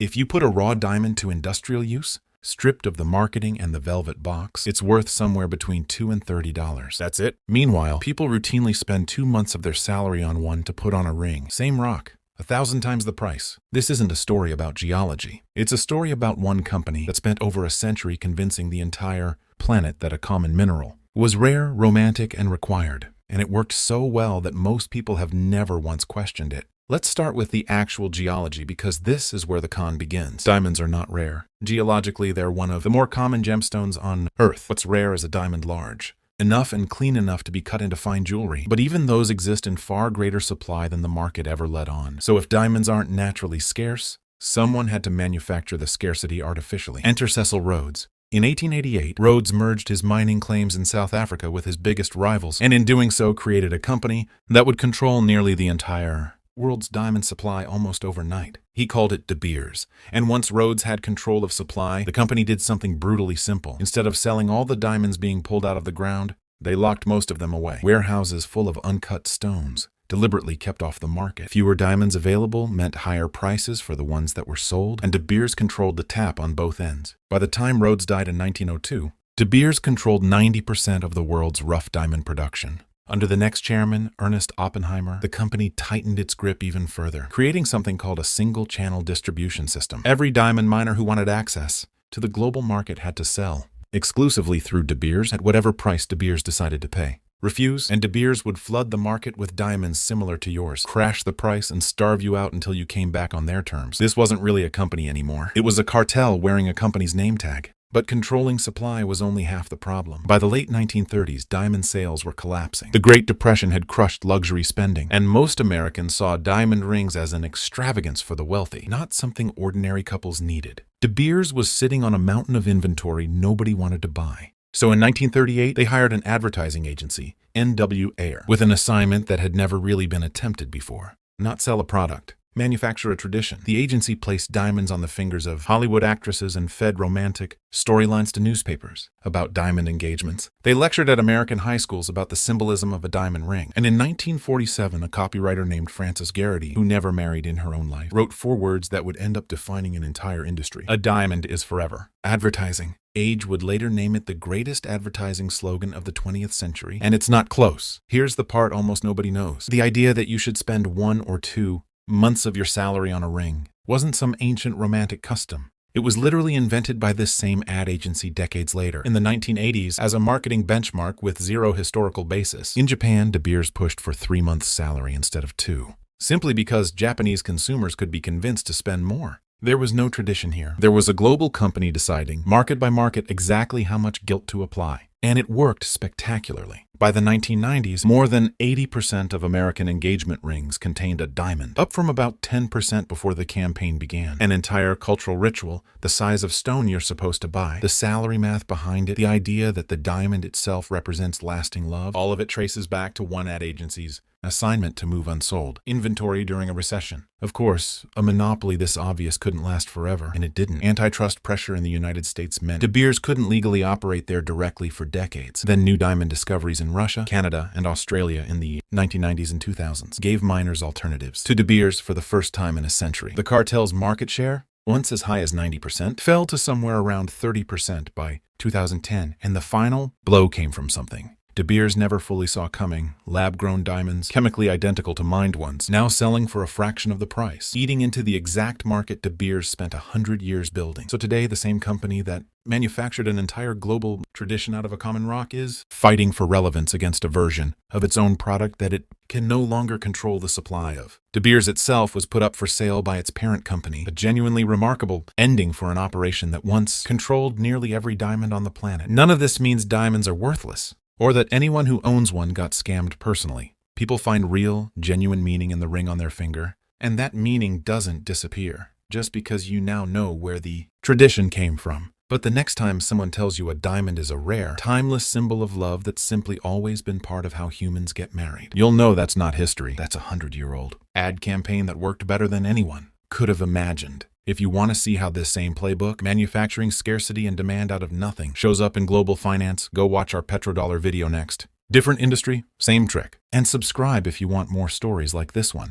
If you put a raw diamond to industrial use, stripped of the marketing and the velvet box, it's worth somewhere between $2 and $30. That's it. Meanwhile, people routinely spend 2 months of their salary on one to put on a ring. Same rock, 1,000 times the price. This isn't a story about geology. It's a story about one company that spent over a century convincing the entire planet that a common mineral was rare, romantic, and required. And it worked so well that most people have never once questioned it. Let's start with the actual geology because this is where the con begins. Diamonds are not rare. Geologically, they're one of the more common gemstones on Earth. What's rare is a diamond large, enough and clean enough to be cut into fine jewelry. But even those exist in far greater supply than the market ever let on. So if diamonds aren't naturally scarce, someone had to manufacture the scarcity artificially. Enter Cecil Rhodes. In 1888, Rhodes merged his mining claims in South Africa with his biggest rivals, and in doing so created a company that would control nearly the entire world's diamond supply almost overnight. He called it De Beers, and once Rhodes had control of supply, the company did something brutally simple. Instead of selling all the diamonds being pulled out of the ground, they locked most of them away. Warehouses full of uncut stones, deliberately kept off the market. Fewer diamonds available meant higher prices for the ones that were sold, and De Beers controlled the tap on both ends. By the time Rhodes died in 1902, De Beers controlled 90% of the world's rough diamond production. Under the next chairman, Ernest Oppenheimer, the company tightened its grip even further, creating something called a single-channel distribution system. Every diamond miner who wanted access to the global market had to sell exclusively through De Beers at whatever price De Beers decided to pay. Refuse, and De Beers would flood the market with diamonds similar to yours, crash the price, and starve you out until you came back on their terms. This wasn't really a company anymore. It was a cartel wearing a company's name tag. But controlling supply was only half the problem. By the late 1930s, diamond sales were collapsing. The Great Depression had crushed luxury spending, and most Americans saw diamond rings as an extravagance for the wealthy, not something ordinary couples needed. De Beers was sitting on a mountain of inventory nobody wanted to buy. So in 1938, they hired an advertising agency, Ayer, with an assignment that had never really been attempted before. Not sell a product. Manufacture a tradition. The agency placed diamonds on the fingers of Hollywood actresses and fed romantic storylines to newspapers about diamond engagements. They lectured at American high schools about the symbolism of a diamond ring. And in 1947, a copywriter named Frances Garrity, who never married in her own life, wrote 4 words that would end up defining an entire industry. A diamond is forever. Advertising. Age would later name it the greatest advertising slogan of the 20th century, and it's not close. Here's the part almost nobody knows. The idea that you should spend 1 or 2 months of your salary on a ring wasn't some ancient romantic custom. It was literally invented by this same ad agency decades later, in the 1980s, as a marketing benchmark with zero historical basis. In Japan, De Beers pushed for 3 months' salary instead of 2, simply because Japanese consumers could be convinced to spend more. There was no tradition here. There was a global company deciding, market by market, exactly how much gilt to apply. And it worked spectacularly. By the 1990s, more than 80% of American engagement rings contained a diamond, up from about 10% before the campaign began. An entire cultural ritual, the size of stone you're supposed to buy, the salary math behind it, the idea that the diamond itself represents lasting love, all of it traces back to one ad agency's assignment to move unsold inventory during a recession. Of course, a monopoly this obvious couldn't last forever, and it didn't. Antitrust pressure in the United States meant De Beers couldn't legally operate there directly for decades. Then new diamond discoveries in Russia, Canada, and Australia in the 1990s and 2000s gave miners alternatives to De Beers for the first time in a century. The cartel's market share, once as high as 90%, fell to somewhere around 30% by 2010, and the final blow came from something De Beers never fully saw coming: lab-grown diamonds, chemically identical to mined ones, now selling for a fraction of the price, eating into the exact market De Beers spent 100 years building. So today, the same company that manufactured an entire global tradition out of a common rock is fighting for relevance against a version of its own product that it can no longer control the supply of. De Beers itself was put up for sale by its parent company, a genuinely remarkable ending for an operation that once controlled nearly every diamond on the planet. None of this means diamonds are worthless, or that anyone who owns one got scammed personally. People find real, genuine meaning in the ring on their finger, and that meaning doesn't disappear just because you now know where the tradition came from. But the next time someone tells you a diamond is a rare, timeless symbol of love that's simply always been part of how humans get married, you'll know that's not history. That's a 100-year-old ad campaign that worked better than anyone could have imagined. If you want to see how this same playbook, manufacturing scarcity and demand out of nothing, shows up in global finance, go watch our petrodollar video next. Different industry, same trick. And subscribe if you want more stories like this one.